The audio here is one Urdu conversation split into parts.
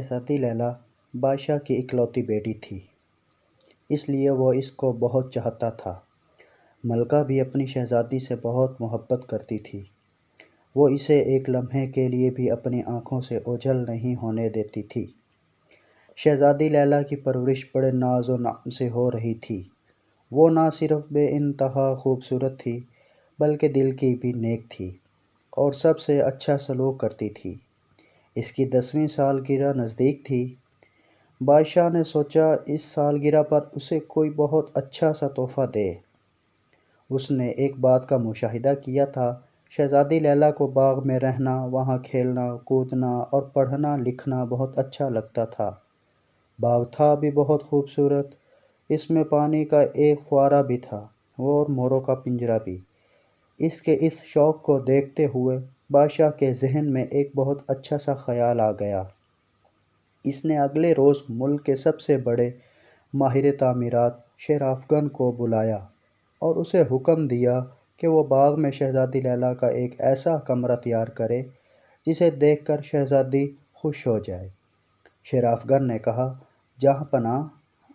شہزادی لیلا بادشاہ کی اکلوتی بیٹی تھی، اس لیے وہ اس کو بہت چاہتا تھا۔ ملکہ بھی اپنی شہزادی سے بہت محبت کرتی تھی۔ وہ اسے ایک لمحے کے لیے بھی اپنی آنکھوں سے اوجھل نہیں ہونے دیتی تھی۔ شہزادی لیلا کی پرورش بڑے ناز و نعم سے ہو رہی تھی۔ وہ نہ صرف بے انتہا خوبصورت تھی بلکہ دل کی بھی نیک تھی اور سب سے اچھا سلوک کرتی تھی۔ اس کی 10ویں سالگرہ نزدیک تھی۔ بادشاہ نے سوچا اس سالگرہ پر اسے کوئی بہت اچھا سا تحفہ دے۔ اس نے ایک بات کا مشاہدہ کیا تھا، شہزادی لیلا کو باغ میں رہنا، وہاں کھیلنا کودنا اور پڑھنا لکھنا بہت اچھا لگتا تھا۔ باغ تھا بھی بہت خوبصورت، اس میں پانی کا ایک فوارہ بھی تھا اور موروں کا پنجرہ بھی۔ اس کے اس شوق کو دیکھتے ہوئے بادشاہ کے ذہن میں ایک بہت اچھا سا خیال آ گیا۔ اس نے اگلے روز ملک کے سب سے بڑے ماہر تعمیرات شیرافگن کو بلایا اور اسے حکم دیا کہ وہ باغ میں شہزادی لیلا کا ایک ایسا کمرہ تیار کرے جسے دیکھ کر شہزادی خوش ہو جائے۔ شیرافگن نے کہا، جہاں پناہ،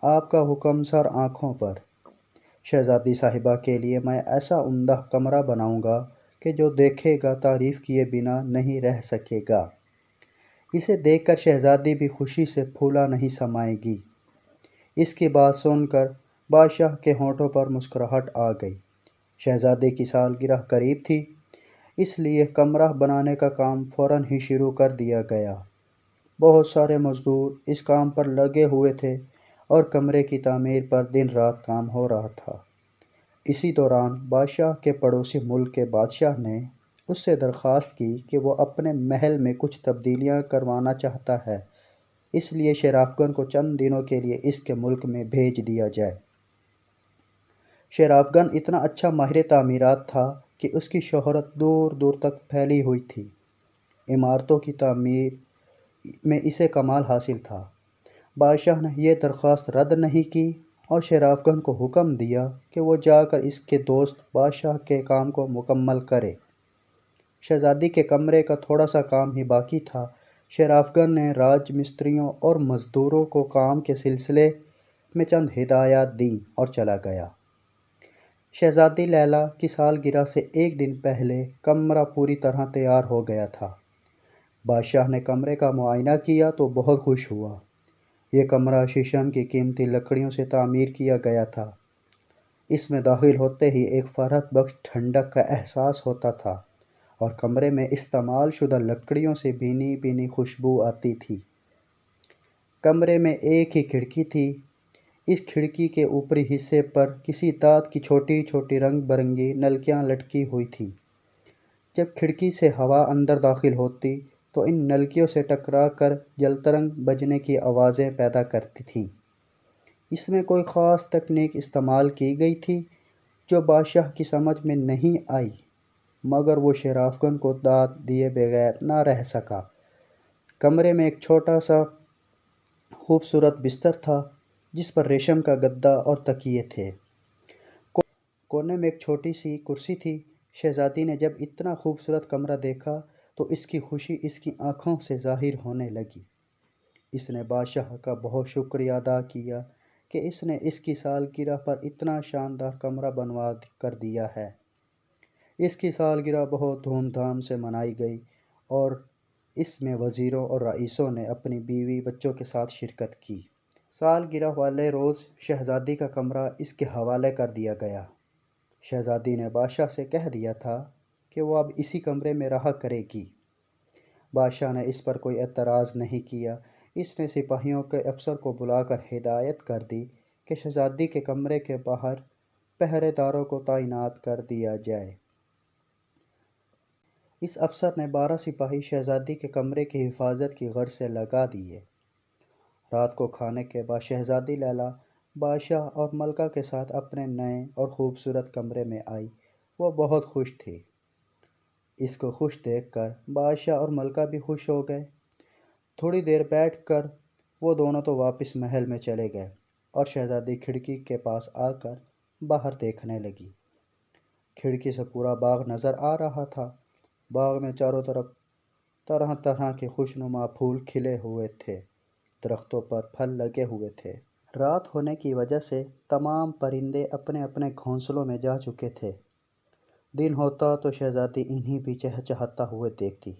آپ کا حکم سر آنکھوں پر۔ شہزادی صاحبہ کے لیے میں ایسا عمدہ کمرہ بناؤں گا کہ جو دیکھے گا تعریف کیے بنا نہیں رہ سکے گا۔ اسے دیکھ کر شہزادی بھی خوشی سے پھولا نہیں سمائے گی۔ اس کی بات سن کر بادشاہ کے ہونٹوں پر مسکراہٹ آ گئی۔ شہزادے کی سالگرہ قریب تھی، اس لیے کمرہ بنانے کا کام فوراً ہی شروع کر دیا گیا۔ بہت سارے مزدور اس کام پر لگے ہوئے تھے اور کمرے کی تعمیر پر دن رات کام ہو رہا تھا۔ اسی دوران بادشاہ کے پڑوسی ملک کے بادشاہ نے اس سے درخواست کی کہ وہ اپنے محل میں کچھ تبدیلیاں کروانا چاہتا ہے، اس لیے شیرافگن کو چند دنوں کے لیے اس کے ملک میں بھیج دیا جائے۔ شیرافگن اتنا اچھا ماہر تعمیرات تھا کہ اس کی شہرت دور دور تک پھیلی ہوئی تھی۔ عمارتوں کی تعمیر میں اسے کمال حاصل تھا۔ بادشاہ نے یہ درخواست رد نہیں کی اور شیرافگن کو حکم دیا کہ وہ جا کر اس کے دوست بادشاہ کے کام کو مکمل کرے۔ شہزادی کے کمرے کا تھوڑا سا کام ہی باقی تھا۔ شیرافگن نے راج مستریوں اور مزدوروں کو کام کے سلسلے میں چند ہدایات دیں اور چلا گیا۔ شہزادی لیلا کی سالگرہ سے ایک دن پہلے کمرہ پوری طرح تیار ہو گیا تھا۔ بادشاہ نے کمرے کا معائنہ کیا تو بہت خوش ہوا۔ یہ کمرہ شیشم کی قیمتی لکڑیوں سے تعمیر کیا گیا تھا۔ اس میں داخل ہوتے ہی ایک فرحت بخش ٹھنڈک کا احساس ہوتا تھا اور کمرے میں استعمال شدہ لکڑیوں سے بھینی بھینی خوشبو آتی تھی۔ کمرے میں ایک ہی کھڑکی تھی۔ اس کھڑکی کے اوپری حصے پر کسی دھات کی چھوٹی چھوٹی رنگ برنگی نلکیاں لٹکی ہوئی تھیں۔ جب کھڑکی سے ہوا اندر داخل ہوتی تو ان نلکیوں سے ٹکرا کر جلترنگ بجنے کی آوازیں پیدا کرتی تھیں۔ اس میں کوئی خاص تکنیک استعمال کی گئی تھی جو بادشاہ کی سمجھ میں نہیں آئی، مگر وہ شیرافگن کو داد دیے بغیر نہ رہ سکا۔ کمرے میں ایک چھوٹا سا خوبصورت بستر تھا جس پر ریشم کا گدا اور تکیے تھے۔ کونے میں ایک چھوٹی سی کرسی تھی۔ شہزادی نے جب اتنا خوبصورت کمرہ دیکھا تو اس کی خوشی اس کی آنکھوں سے ظاہر ہونے لگی۔ اس نے بادشاہ کا بہت شکریہ ادا کیا کہ اس نے اس کی سالگرہ پر اتنا شاندار کمرہ بنوا کر دیا ہے۔ اس کی سالگرہ بہت دھوم دھام سے منائی گئی اور اس میں وزیروں اور رئیسوں نے اپنی بیوی بچوں کے ساتھ شرکت کی۔ سالگرہ والے روز شہزادی کا کمرہ اس کے حوالے کر دیا گیا۔ شہزادی نے بادشاہ سے کہہ دیا تھا کہ وہ اب اسی کمرے میں رہا کرے گی۔ بادشاہ نے اس پر کوئی اعتراض نہیں کیا۔ اس نے سپاہیوں کے افسر کو بلا کر ہدایت کر دی کہ شہزادی کے کمرے کے باہر پہرے داروں کو تعینات کر دیا جائے۔ اس افسر نے 12 سپاہی شہزادی کے کمرے کی حفاظت کی غرض سے لگا دیے۔ رات کو کھانے کے بعد شہزادی لیلا بادشاہ اور ملکہ کے ساتھ اپنے نئے اور خوبصورت کمرے میں آئی۔ وہ بہت خوش تھی۔ اس کو خوش دیکھ کر بادشاہ اور ملکہ بھی خوش ہو گئے۔ تھوڑی دیر بیٹھ کر وہ دونوں تو واپس محل میں چلے گئے اور شہزادی کھڑکی کے پاس آ کر باہر دیکھنے لگی۔ کھڑکی سے پورا باغ نظر آ رہا تھا۔ باغ میں چاروں طرف طرح طرح کے خوشنما پھول کھلے ہوئے تھے۔ درختوں پر پھل لگے ہوئے تھے۔ رات ہونے کی وجہ سے تمام پرندے اپنے اپنے گھونسلوں میں جا چکے تھے۔ دن ہوتا تو شہزادی انہیں بھی چہچہاتا ہوئے دیکھتی۔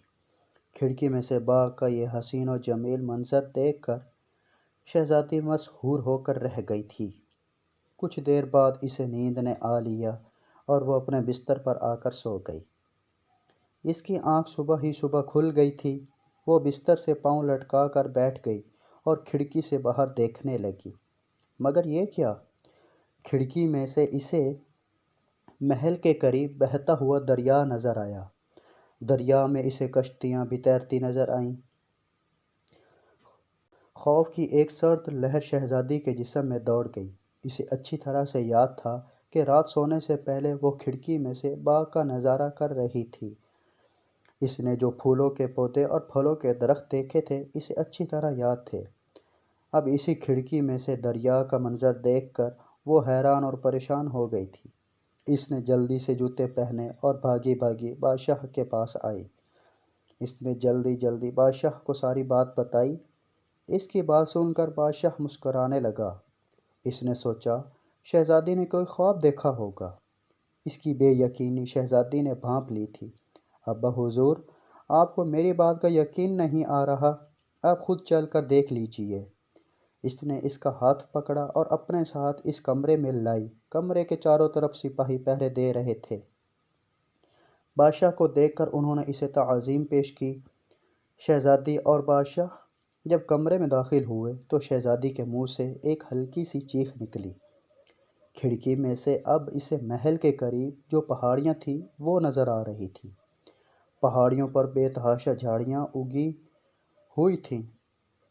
کھڑکی میں سے باغ کا یہ حسین و جمیل منظر دیکھ کر شہزادی مسحور ہو کر رہ گئی تھی۔ کچھ دیر بعد اسے نیند نے آ لیا اور وہ اپنے بستر پر آ کر سو گئی۔ اس کی آنکھ صبح ہی صبح کھل گئی تھی۔ وہ بستر سے پاؤں لٹکا کر بیٹھ گئی اور کھڑکی سے باہر دیکھنے لگی، مگر یہ کیا؟ کھڑکی میں سے اسے محل کے قریب بہتا ہوا دریا نظر آیا۔ دریا میں اسے کشتیاں بھی تیرتی نظر آئیں۔ خوف کی ایک سرد لہر شہزادی کے جسم میں دوڑ گئی۔ اسے اچھی طرح سے یاد تھا کہ رات سونے سے پہلے وہ کھڑکی میں سے باغ کا نظارہ کر رہی تھی۔ اس نے جو پھولوں کے پودے اور پھلوں کے درخت دیکھے تھے اسے اچھی طرح یاد تھے۔ اب اسی کھڑکی میں سے دریا کا منظر دیکھ کر وہ حیران اور پریشان ہو گئی تھی۔ اس نے جلدی سے جوتے پہنے اور بھاگی بھاگی بادشاہ کے پاس آئی۔ اس نے جلدی بادشاہ کو ساری بات بتائی۔ اس کی بات سن کر بادشاہ مسکرانے لگا۔ اس نے سوچا شہزادی نے کوئی خواب دیکھا ہوگا۔ اس کی بے یقینی شہزادی نے بھانپ لی تھی۔ ابا حضور، آپ کو میری بات کا یقین نہیں آ رہا، آپ خود چل کر دیکھ لیجئے۔ اس نے اس کا ہاتھ پکڑا اور اپنے ساتھ اس کمرے میں لائی۔ کمرے کے چاروں طرف سپاہی پہرے دے رہے تھے۔ بادشاہ کو دیکھ کر انہوں نے اسے تعظیم پیش کی۔ شہزادی اور بادشاہ جب کمرے میں داخل ہوئے تو شہزادی کے منہ سے ایک ہلکی سی چیخ نکلی۔ کھڑکی میں سے اب اسے محل کے قریب جو پہاڑیاں تھیں وہ نظر آ رہی تھیں۔ پہاڑیوں پر بے تحاشا جھاڑیاں اگی ہوئی تھیں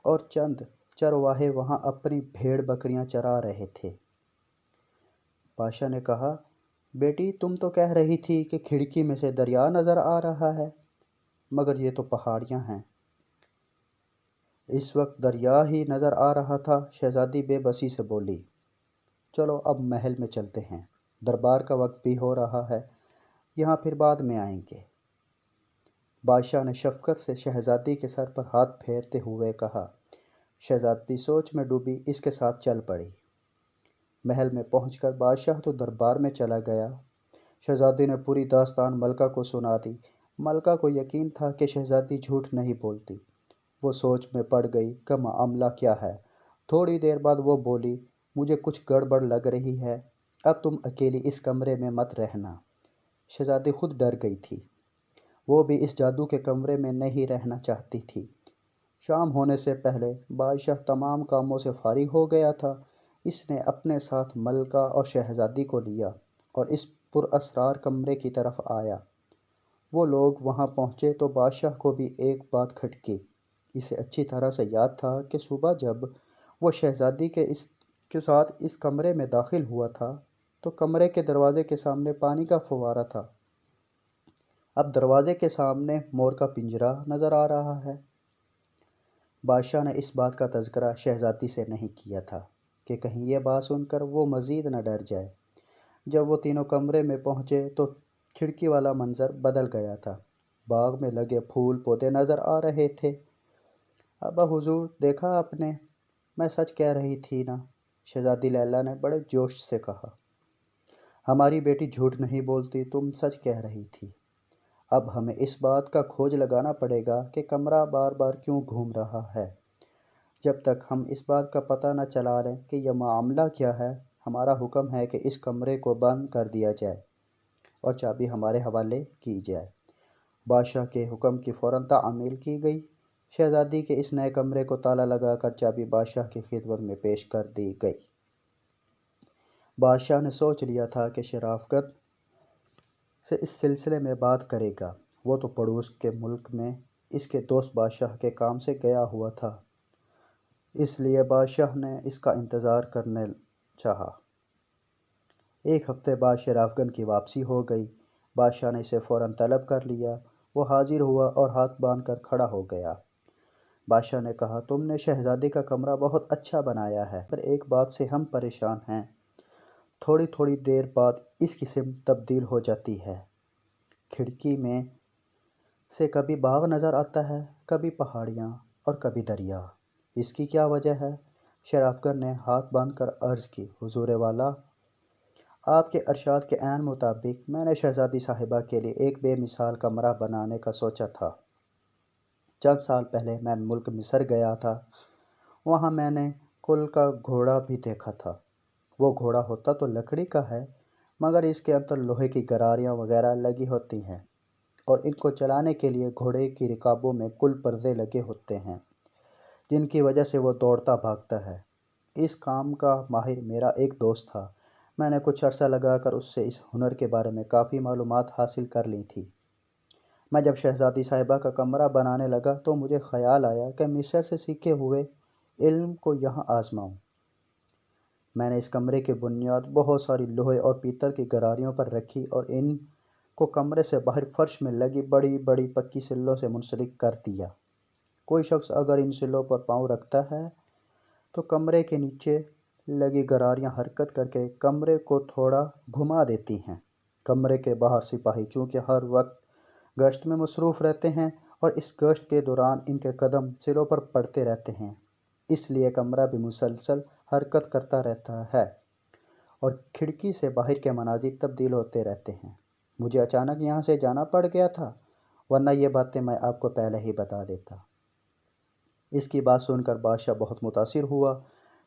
اور چند چرواہے وہاں اپنی بھیڑ بکریاں چرا رہے تھے۔ بادشاہ نے کہا، بیٹی تم تو کہہ رہی تھی کہ کھڑکی میں سے دریا نظر آ رہا ہے، مگر یہ تو پہاڑیاں ہیں۔ اس وقت دریا ہی نظر آ رہا تھا، شہزادی بے بسی سے بولی۔ چلو اب محل میں چلتے ہیں، دربار کا وقت بھی ہو رہا ہے، یہاں پھر بعد میں آئیں گے۔ بادشاہ نے شفقت سے شہزادی کے سر پر ہاتھ پھیرتے ہوئے کہا۔ شہزادی سوچ میں ڈوبی اس کے ساتھ چل پڑی۔ محل میں پہنچ کر بادشاہ تو دربار میں چلا گیا۔ شہزادی نے پوری داستان ملکہ کو سنا دی۔ ملکہ کو یقین تھا کہ شہزادی جھوٹ نہیں بولتی۔ وہ سوچ میں پڑ گئی کہ معاملہ کیا ہے۔ تھوڑی دیر بعد وہ بولی، مجھے کچھ گڑبڑ لگ رہی ہے، اب تم اکیلی اس کمرے میں مت رہنا۔ شہزادی خود ڈر گئی تھی۔ وہ بھی اس جادو کے کمرے میں نہیں رہنا چاہتی تھی۔ شام ہونے سے پہلے بادشاہ تمام کاموں سے فارغ ہو گیا تھا۔ اس نے اپنے ساتھ ملکہ اور شہزادی کو لیا اور اس پراسرار کمرے کی طرف آیا۔ وہ لوگ وہاں پہنچے تو بادشاہ کو بھی ایک بات کھٹکی۔ اسے اچھی طرح سے یاد تھا کہ صبح جب وہ شہزادی کے ساتھ اس کمرے میں داخل ہوا تھا تو کمرے کے دروازے کے سامنے پانی کا فوارہ تھا۔ اب دروازے کے سامنے مور کا پنجرا نظر آ رہا ہے۔ بادشاہ نے اس بات کا تذکرہ شہزادی سے نہیں کیا تھا کہ کہیں یہ بات سن کر وہ مزید نہ ڈر جائے۔ جب وہ تینوں کمرے میں پہنچے تو کھڑکی والا منظر بدل گیا تھا۔ باغ میں لگے پھول پودے نظر آ رہے تھے۔ ابا حضور، دیکھا آپ نے، میں سچ کہہ رہی تھی نا، شہزادی لیلا نے بڑے جوش سے کہا۔ ہماری بیٹی جھوٹ نہیں بولتی، تم سچ کہہ رہی تھی۔ اب ہمیں اس بات کا کھوج لگانا پڑے گا کہ کمرہ بار بار کیوں گھوم رہا ہے۔ جب تک ہم اس بات کا پتہ نہ چلا لیں کہ یہ معاملہ کیا ہے، ہمارا حکم ہے کہ اس کمرے کو بند کر دیا جائے اور چابی ہمارے حوالے کی جائے۔ بادشاہ کے حکم کی فوراً تعمیل کی گئی۔ شہزادی کے اس نئے کمرے کو تالا لگا کر چابی بادشاہ کی خدمت میں پیش کر دی گئی۔ بادشاہ نے سوچ لیا تھا کہ شرافت سے اس سلسلے میں بات کرے گا۔ وہ تو پڑوس کے ملک میں اس کے دوست بادشاہ کے کام سے گیا ہوا تھا، اس لیے بادشاہ نے اس کا انتظار کرنے چاہا۔ ایک ہفتے بعد شرافگن کی واپسی ہو گئی۔ بادشاہ نے اسے فوراً طلب کر لیا۔ وہ حاضر ہوا اور ہاتھ باندھ کر کھڑا ہو گیا۔ بادشاہ نے کہا، تم نے شہزادی کا کمرہ بہت اچھا بنایا ہے، پر ایک بات سے ہم پریشان ہیں۔ تھوڑی تھوڑی دیر بعد اس کی سمت تبدیل ہو جاتی ہے۔ کھڑکی میں سے کبھی باغ نظر آتا ہے، کبھی پہاڑیاں اور کبھی دریا۔ اس کی کیا وجہ ہے؟ شرافگن نے ہاتھ باندھ کر عرض کی، حضور والا، آپ کے ارشاد کے عین مطابق میں نے شہزادی صاحبہ کے لیے ایک بے مثال کمرہ بنانے کا سوچا تھا۔ چند سال پہلے میں ملک مصر گیا تھا، وہاں میں نے کل کا گھوڑا بھی دیکھا تھا۔ وہ گھوڑا ہوتا تو لکڑی کا ہے، مگر اس کے اندر لوہے کی گراریاں وغیرہ لگی ہوتی ہیں، اور ان کو چلانے کے لیے گھوڑے کی رکابوں میں کل پردے لگے ہوتے ہیں، جن کی وجہ سے وہ دوڑتا بھاگتا ہے۔ اس کام کا ماہر میرا ایک دوست تھا، میں نے کچھ عرصہ لگا کر اس سے اس ہنر کے بارے میں کافی معلومات حاصل کر لی تھی۔ میں جب شہزادی صاحبہ کا کمرہ بنانے لگا تو مجھے خیال آیا کہ مصر سے سیکھے ہوئے علم کو یہاں آزماؤں۔ میں نے اس کمرے کی بنیاد بہت ساری لوہے اور پیتل کی گراریوں پر رکھی اور ان کو کمرے سے باہر فرش میں لگی بڑی بڑی پکی سلوں سے منسلک کر دیا۔ کوئی شخص اگر ان سلوں پر پاؤں رکھتا ہے تو کمرے کے نیچے لگی گراریاں حرکت کر کے کمرے کو تھوڑا گھما دیتی ہیں۔ کمرے کے باہر سپاہی چونکہ ہر وقت گشت میں مصروف رہتے ہیں اور اس گشت کے دوران ان کے قدم سلوں پر پڑتے رہتے ہیں، اس لیے کمرہ بھی مسلسل حرکت کرتا رہتا ہے اور کھڑکی سے باہر کے مناظر تبدیل ہوتے رہتے ہیں۔ مجھے اچانک یہاں سے جانا پڑ گیا تھا، ورنہ یہ باتیں میں آپ کو پہلے ہی بتا دیتا۔ اس کی بات سن کر بادشاہ بہت متاثر ہوا۔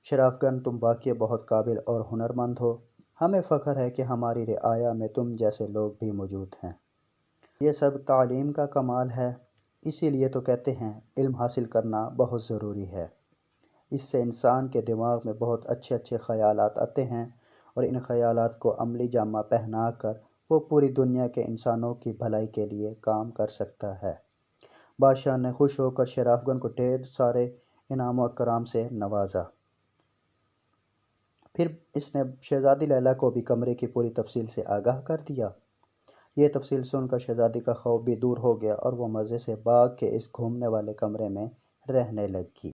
شرافگن، تم واقعی بہت قابل اور ہنرمند ہو، ہمیں فخر ہے کہ ہماری رعایا میں تم جیسے لوگ بھی موجود ہیں۔ یہ سب تعلیم کا کمال ہے، اسی لیے تو کہتے ہیں علم حاصل کرنا بہت ضروری ہے۔ اس سے انسان کے دماغ میں بہت اچھے اچھے خیالات آتے ہیں اور ان خیالات کو عملی جامہ پہنا کر وہ پوری دنیا کے انسانوں کی بھلائی کے لیے کام کر سکتا ہے۔ بادشاہ نے خوش ہو کر شرافگن کو ڈھیر سارے انعام و اکرام سے نوازا۔ پھر اس نے شہزادی لیلا کو بھی کمرے کی پوری تفصیل سے آگاہ کر دیا۔ یہ تفصیل سن کر شہزادی کا خوف بھی دور ہو گیا اور وہ مزے سے باغ کے اس گھومنے والے کمرے میں رہنے لگی۔